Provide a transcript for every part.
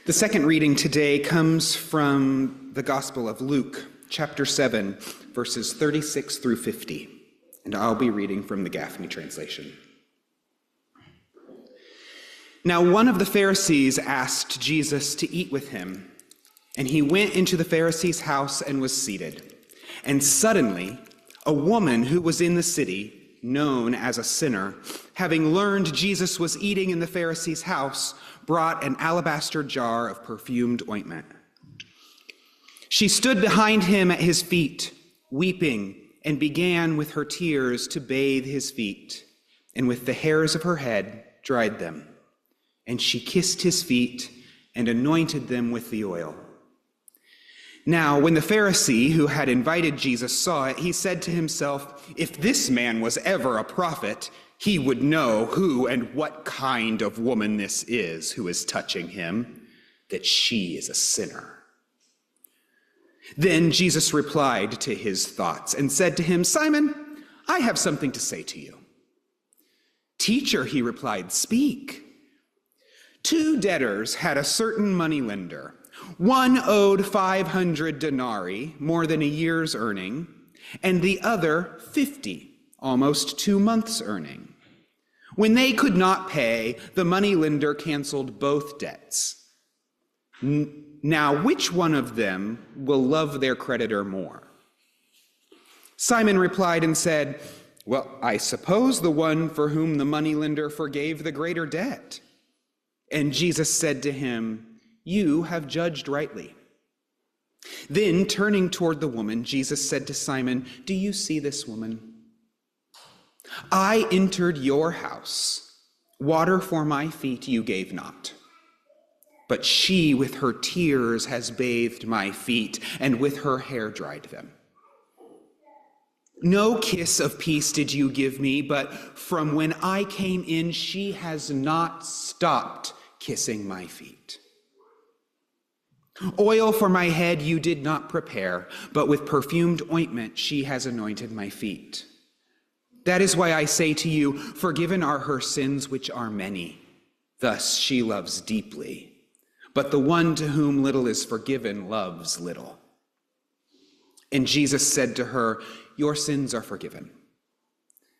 The second reading today comes from the Gospel of Luke, chapter 7, verses 36 through 50, and I'll be reading from the Gaffney translation. Now one of the Pharisees asked Jesus to eat with him, and he went into the Pharisee's house and was seated. And suddenly, a woman who was in the city, known as a sinner, having learned Jesus was eating in the Pharisee's house, brought an alabaster jar of perfumed ointment. She stood behind him at his feet, weeping, and began with her tears to bathe his feet, and with the hairs of her head dried them. And she kissed his feet and anointed them with the oil. Now, when the Pharisee who had invited Jesus saw it, he said to himself, "If this man was ever a prophet, he would know who and what kind of woman this is who is touching him, that she is a sinner." Then Jesus replied to his thoughts and said to him, "Simon, I have something to say to you." "Teacher," he replied, "speak." "Two debtors had a certain moneylender. One owed 500 denarii, more than a year's earning, and the other 50, almost 2 months' earning. When they could not pay, the moneylender canceled both debts. Now, which one of them will love their creditor more?" Simon replied and said, "Well, I suppose the one for whom the moneylender forgave the greater debt." And Jesus said to him, "You have judged rightly." Then, turning toward the woman, Jesus said to Simon, "Do you see this woman? I entered your house. Water for my feet you gave not. But she with her tears has bathed my feet, and with her hair dried them. No kiss of peace did you give me, but from when I came in, she has not stopped kissing my feet. Oil for my head you did not prepare, but with perfumed ointment she has anointed my feet. That is why I say to you, forgiven are her sins, which are many. Thus she loves deeply. But the one to whom little is forgiven loves little." And Jesus said to her, "Your sins are forgiven."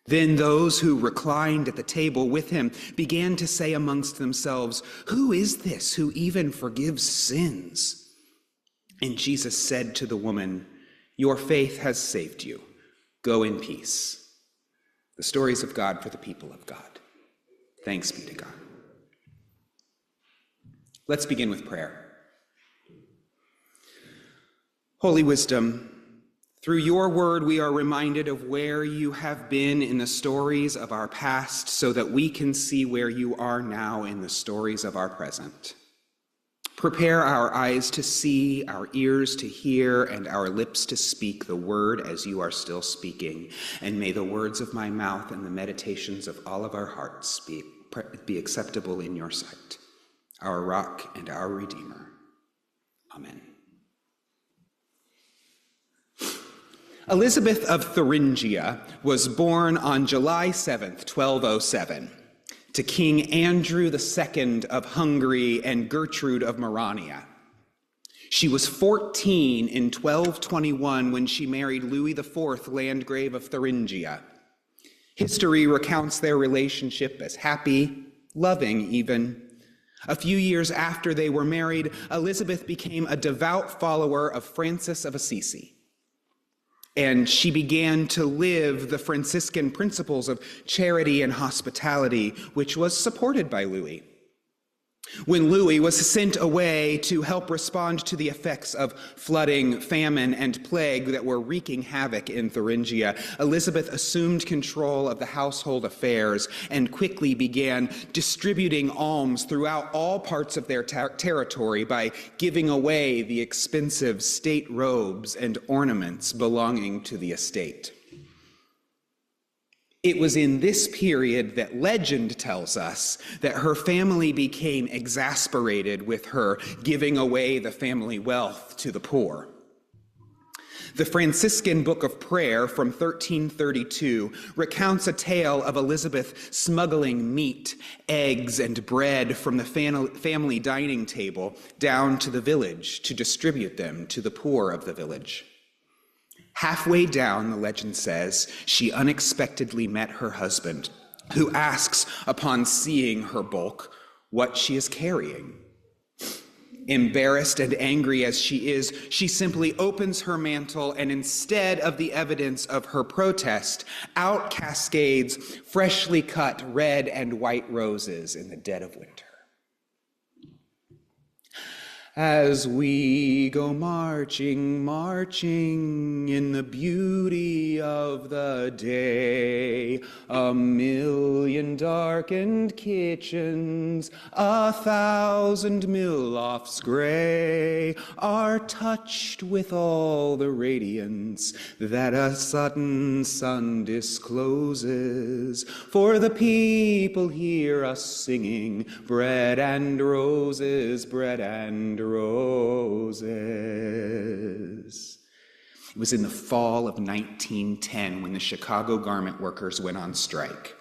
Then those who reclined at the table with him began to say amongst themselves, "Who is this who even forgives sins?" And Jesus said to the woman, "Your faith has saved you. Go in peace." The stories of God for the people of God. Thanks be to God. Let's begin with prayer. Holy Wisdom, through your word we are reminded of where you have been in the stories of our past so that we can see where you are now in the stories of our present. Prepare our eyes to see, our ears to hear, and our lips to speak the word as you are still speaking. And may the words of my mouth and the meditations of all of our hearts be acceptable in your sight, our rock and our redeemer. Amen. Elizabeth of Thuringia was born on July 7th, 1207. To King Andrew II of Hungary and Gertrude of Marania. She was 14 in 1221 when she married Louis IV, Landgrave of Thuringia. History recounts their relationship as happy, loving even. A few years after they were married, Elizabeth became a devout follower of Francis of Assisi. And she began to live the Franciscan principles of charity and hospitality, which was supported by Louis. When Louis was sent away to help respond to the effects of flooding, famine, and plague that were wreaking havoc in Thuringia, Elizabeth assumed control of the household affairs and quickly began distributing alms throughout all parts of their territory by giving away the expensive state robes and ornaments belonging to the estate. It was in this period that legend tells us that her family became exasperated with her giving away the family wealth to the poor. The Franciscan Book of Prayer from 1332 recounts a tale of Elizabeth smuggling meat, eggs, and bread from the family dining table down to the village to distribute them to the poor of the village. Halfway down, the legend says, she unexpectedly met her husband, who asks, upon seeing her bulk, what she is carrying. Embarrassed and angry as she is, she simply opens her mantle, and instead of the evidence of her protest, out cascades freshly cut red and white roses in the dead of winter. As we go marching, marching in the beauty of the day, a million darkened kitchens, 1,000 mill-lofts gray, are touched with all the radiance that a sudden sun discloses. For the people hear us singing, bread and roses, bread and roses. It was in the fall of 1910 when the Chicago garment workers went on strike.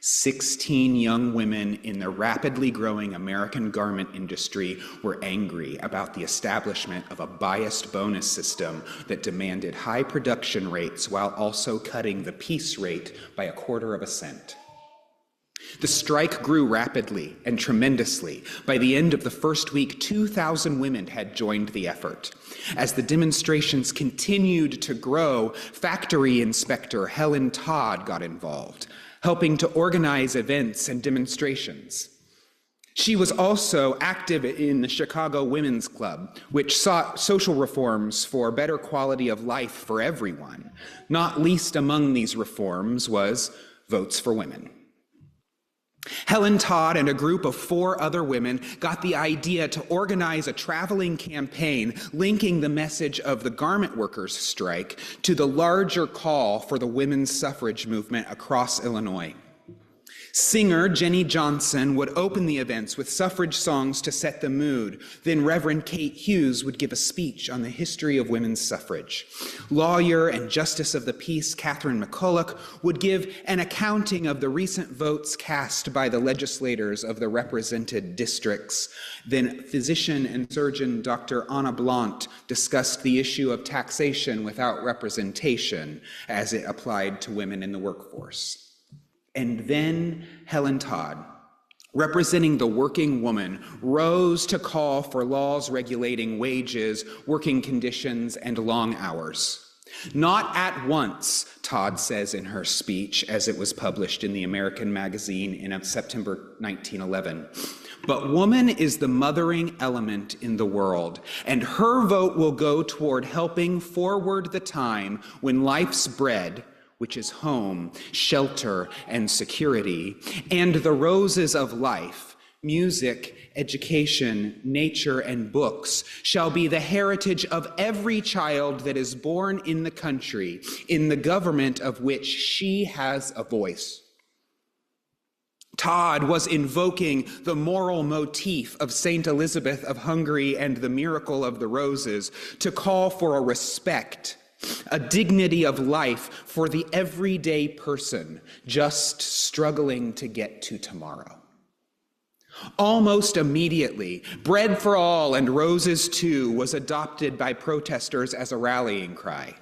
16 young women in the rapidly growing American garment industry were angry about the establishment of a biased bonus system that demanded high production rates while also cutting the piece rate by 1/4 cent. The strike grew rapidly and tremendously. By the end of the first week, 2,000 women had joined the effort. As the demonstrations continued to grow, factory inspector Helen Todd got involved, helping to organize events and demonstrations. She was also active in the Chicago Women's Club, which sought social reforms for better quality of life for everyone. Not least among these reforms was votes for women. Helen Todd and a group of 4 other women got the idea to organize a traveling campaign linking the message of the garment workers' strike to the larger call for the women's suffrage movement across Illinois. Singer Jenny Johnson would open the events with suffrage songs to set the mood. Then Reverend Kate Hughes would give a speech on the history of women's suffrage. Lawyer and Justice of the Peace Catherine McCulloch would give an accounting of the recent votes cast by the legislators of the represented districts. Then physician and surgeon Dr. Anna Blunt discussed the issue of taxation without representation as it applied to women in the workforce. And then Helen Todd, representing the working woman, rose to call for laws regulating wages, working conditions, and long hours. Not at once, Todd says in her speech, as it was published in the American Magazine in September 1911. But woman is the mothering element in the world, and her vote will go toward helping forward the time when life's bread, which is home, shelter, and security, and the roses of life, music, education, nature, and books, shall be the heritage of every child that is born in the country, in the government of which she has a voice. Todd was invoking the moral motif of Saint Elizabeth of Hungary and the miracle of the roses to call for a respect, a dignity of life for the everyday person just struggling to get to tomorrow. Almost immediately, Bread for All and Roses Too was adopted by protesters as a rallying cry.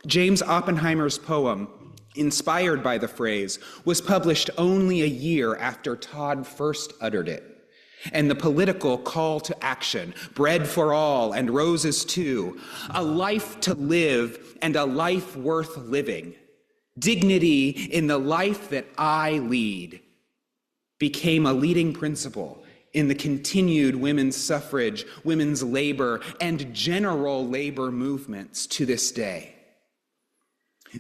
James Oppenheimer's poem, inspired by the phrase, was published only a year after Todd first uttered it. And the political call to action, Bread for All and Roses Too, a life to live and a life worth living, dignity in the life that I lead, became a leading principle in the continued women's suffrage, women's labor, and general labor movements to this day.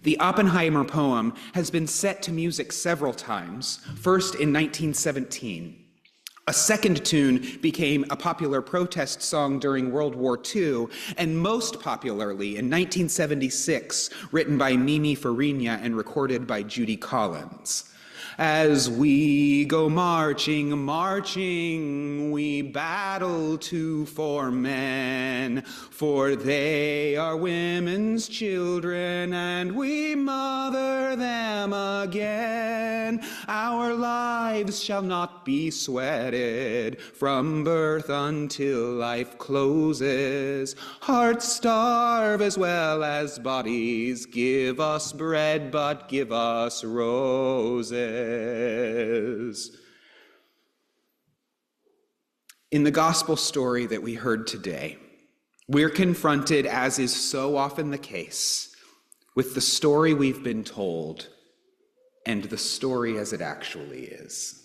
The Oppenheimer poem has been set to music several times, first in 1917. A second tune became a popular protest song during World War II, and most popularly in 1976, written by Mimi Farina and recorded by Judy Collins. As we go marching, marching, we battle to for men, for they are women's children, and we mother them again. Our lives shall not be sweated from birth until life closes. Hearts starve as well as bodies. Give us bread, but give us roses. In the gospel story that we heard today, we're confronted, as is so often the case, with the story we've been told and the story as it actually is.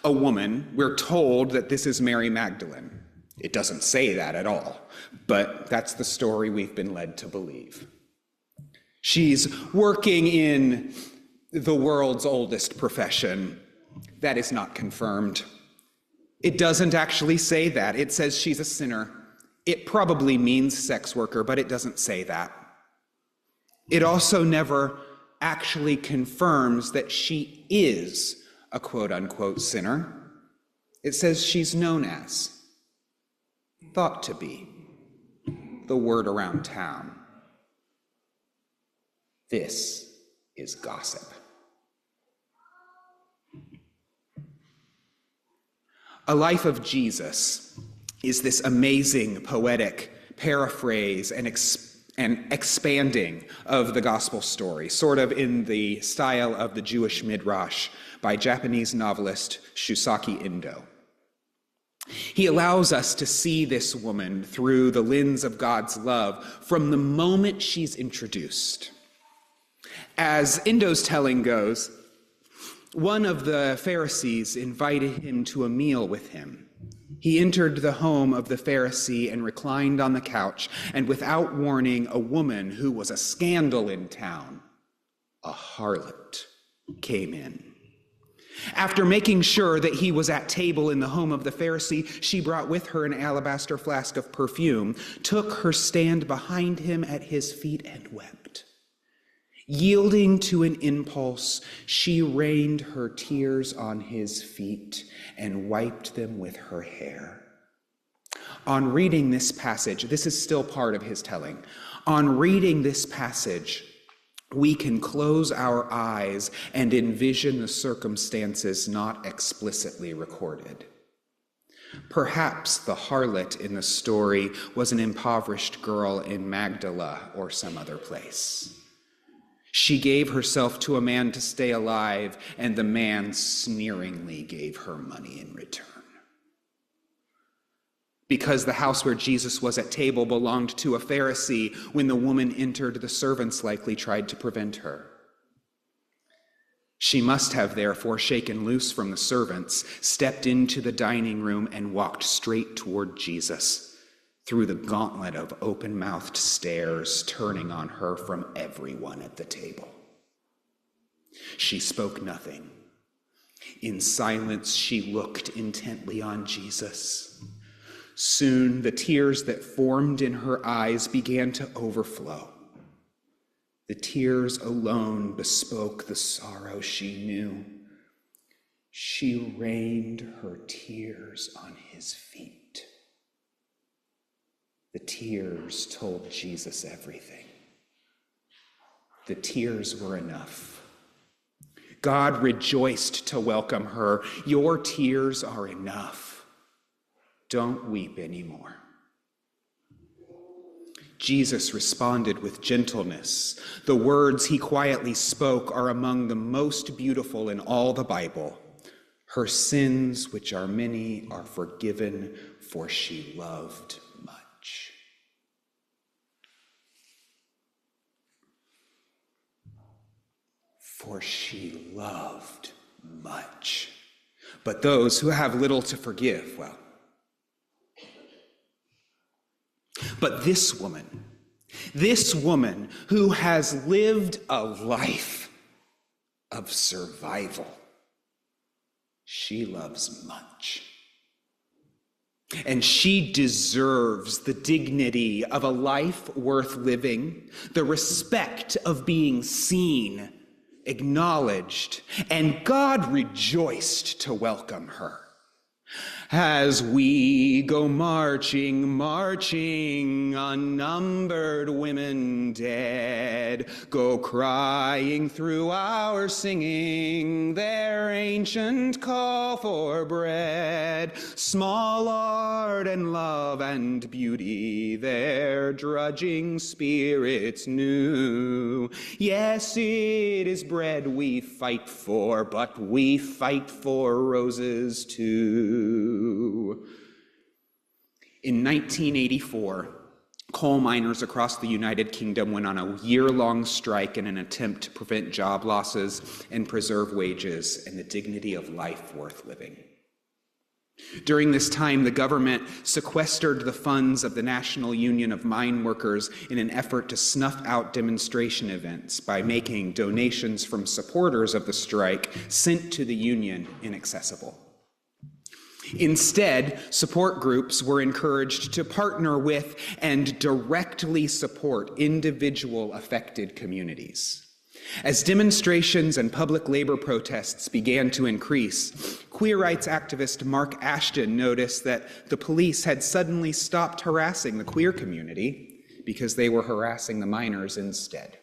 A woman, we're told that this is Mary Magdalene. It doesn't say that at all, but that's the story we've been led to believe. She's working in the world's oldest profession. That is not confirmed. It doesn't actually say that. It says she's a sinner. It probably means sex worker, but it doesn't say that. It also never actually confirms that she is a quote-unquote sinner. It says she's known as, thought to be, the word around town. This is gossip. A life of Jesus is this amazing poetic paraphrase and expanding of the gospel story, sort of in the style of the Jewish Midrash by Japanese novelist Shusaki Indo. He allows us to see this woman through the lens of God's love from the moment she's introduced. As Indo's telling goes, one of the Pharisees invited him to a meal with him. He entered the home of the Pharisee and reclined on the couch, and without warning, a woman who was a scandal in town, a harlot, came in. After making sure that he was at table in the home of the Pharisee, she brought with her an alabaster flask of perfume, took her stand behind him at his feet, and wept. Yielding to an impulse, she rained her tears on his feet and wiped them with her hair. On reading this passage, this is still part of his telling. On reading this passage, we can close our eyes and envision the circumstances not explicitly recorded. Perhaps the harlot in the story was an impoverished girl in Magdala or some other place. She gave herself to a man to stay alive, and the man sneeringly gave her money in return. Because the house where Jesus was at table belonged to a Pharisee, when the woman entered, the servants likely tried to prevent her. She must have therefore shaken loose from the servants, stepped into the dining room, and walked straight toward Jesus, through the gauntlet of open-mouthed stares turning on her from everyone at the table. She spoke nothing. In silence, she looked intently on Jesus. Soon, the tears that formed in her eyes began to overflow. The tears alone bespoke the sorrow she knew. She rained her tears on his feet. The tears told Jesus everything. The tears were enough. God rejoiced to welcome her. Your tears are enough. Don't weep anymore. Jesus responded with gentleness. The words he quietly spoke are among the most beautiful in all the Bible. Her sins, which are many, are forgiven, for she loved much. For she loved much. But those who have little to forgive, well. But this woman who has lived a life of survival, she loves much. And she deserves the dignity of a life worth living, the respect of being seen, acknowledged, and God rejoiced to welcome her. As we go marching, marching, unnumbered women dead, go crying through our singing their ancient call for bread. Small art and love and beauty their drudging spirits knew. Yes, it is bread we fight for, but we fight for roses too. In 1984, coal miners across the United Kingdom went on a year-long strike in an attempt to prevent job losses and preserve wages and the dignity of life worth living. During this time, the government sequestered the funds of the National Union of Mine Workers in an effort to snuff out demonstration events by making donations from supporters of the strike sent to the union inaccessible. Instead, support groups were encouraged to partner with and directly support individual affected communities. As demonstrations and public labor protests began to increase, queer rights activist Mark Ashton noticed that the police had suddenly stopped harassing the queer community because they were harassing the miners instead.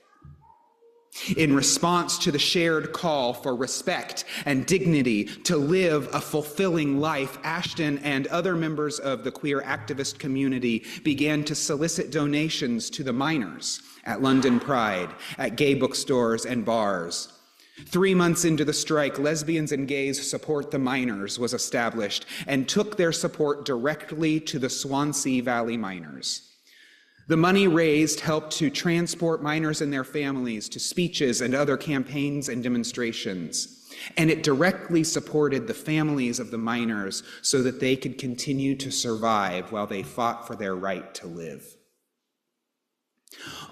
In response to the shared call for respect and dignity to live a fulfilling life, Ashton and other members of the queer activist community began to solicit donations to the miners at London Pride, at gay bookstores and bars. 3 months into the strike, Lesbians and Gays Support the Miners was established and took their support directly to the Swansea Valley miners. The money raised helped to transport miners and their families to speeches and other campaigns and demonstrations, and it directly supported the families of the miners so that they could continue to survive while they fought for their right to live.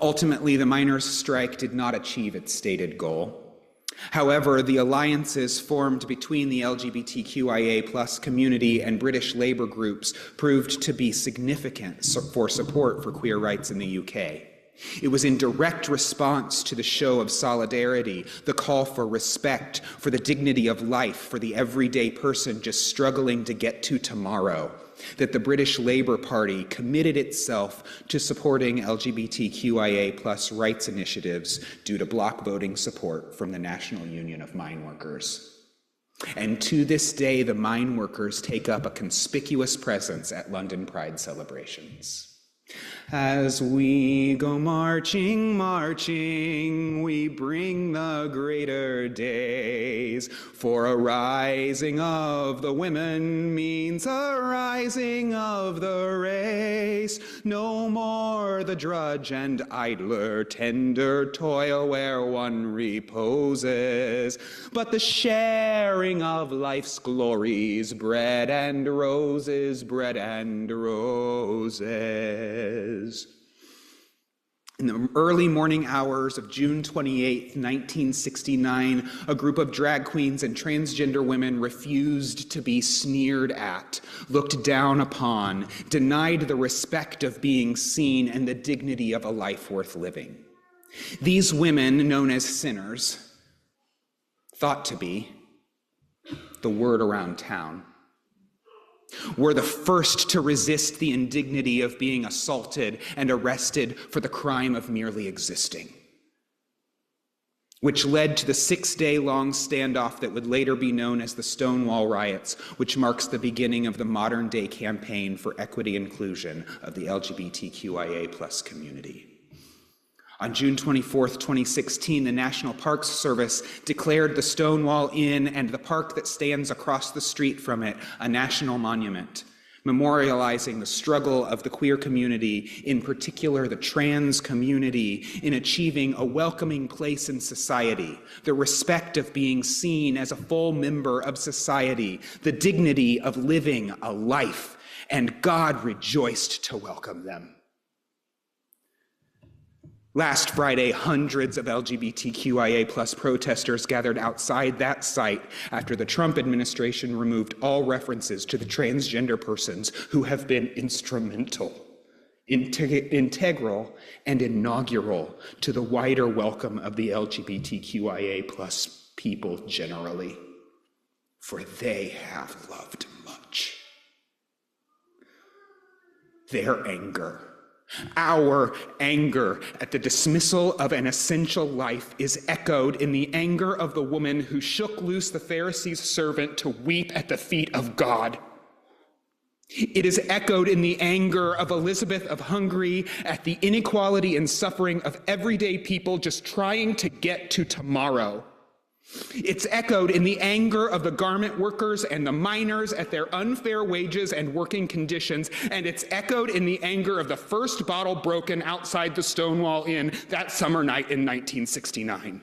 Ultimately, the miners' strike did not achieve its stated goal. However, the alliances formed between the LGBTQIA+ community and British labor groups proved to be significant for support for queer rights in the UK. It was in direct response to the show of solidarity, the call for respect, for the dignity of life, for the everyday person just struggling to get to tomorrow, that the British Labour Party committed itself to supporting LGBTQIA+ rights initiatives due to block voting support from the National Union of Mine Workers. And to this day, the mine workers take up a conspicuous presence at London Pride celebrations. As we go marching, marching, we bring the greater days. For a rising of the women means a rising of the race. No more the drudge and idler, tender toil where one reposes, but the sharing of life's glories, bread and roses, bread and roses. In the early morning hours of June 28, 1969, a group of drag queens and transgender women refused to be sneered at, looked down upon, denied the respect of being seen and the dignity of a life worth living. These women, known as sinners, thought to be the word around town, were the first to resist the indignity of being assaulted and arrested for the crime of merely existing, which led to the 6-day-long standoff that would later be known as the Stonewall Riots, which marks the beginning of the modern-day campaign for equity and inclusion of the LGBTQIA+ community. On June 24, 2016, the National Parks Service declared the Stonewall Inn and the park that stands across the street from it a national monument, memorializing the struggle of the queer community, in particular the trans community, in achieving a welcoming place in society, the respect of being seen as a full member of society, the dignity of living a life, and God rejoiced to welcome them. Last Friday, hundreds of LGBTQIA+ protesters gathered outside that site after the Trump administration removed all references to the transgender persons who have been instrumental integral and inaugural to the wider welcome of the LGBTQIA plus people generally, for they have loved much. Their anger, our anger at the dismissal of an essential life, is echoed in the anger of the woman who shook loose the Pharisee's servant to weep at the feet of God. It is echoed in the anger of Elizabeth of Hungary at the inequality and suffering of everyday people just trying to get to tomorrow. It's echoed in the anger of the garment workers and the miners at their unfair wages and working conditions, and it's echoed in the anger of the first bottle broken outside the Stonewall Inn that summer night in 1969.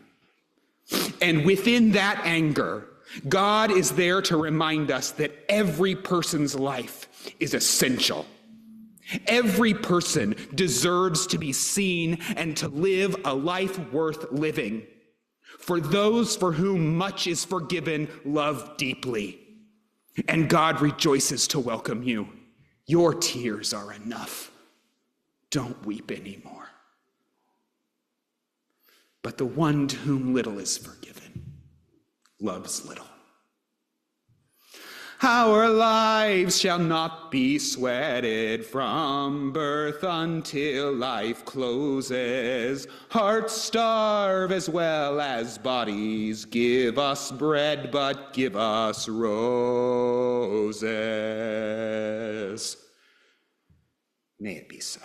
And within that anger, God is there to remind us that every person's life is essential. Every person deserves to be seen and to live a life worth living. For those for whom much is forgiven, love deeply. And God rejoices to welcome you. Your tears are enough. Don't weep anymore. But the one to whom little is forgiven loves little. Our lives shall not be sweated from birth until life closes. Hearts starve as well as bodies. Give us bread, but give us roses. May it be so.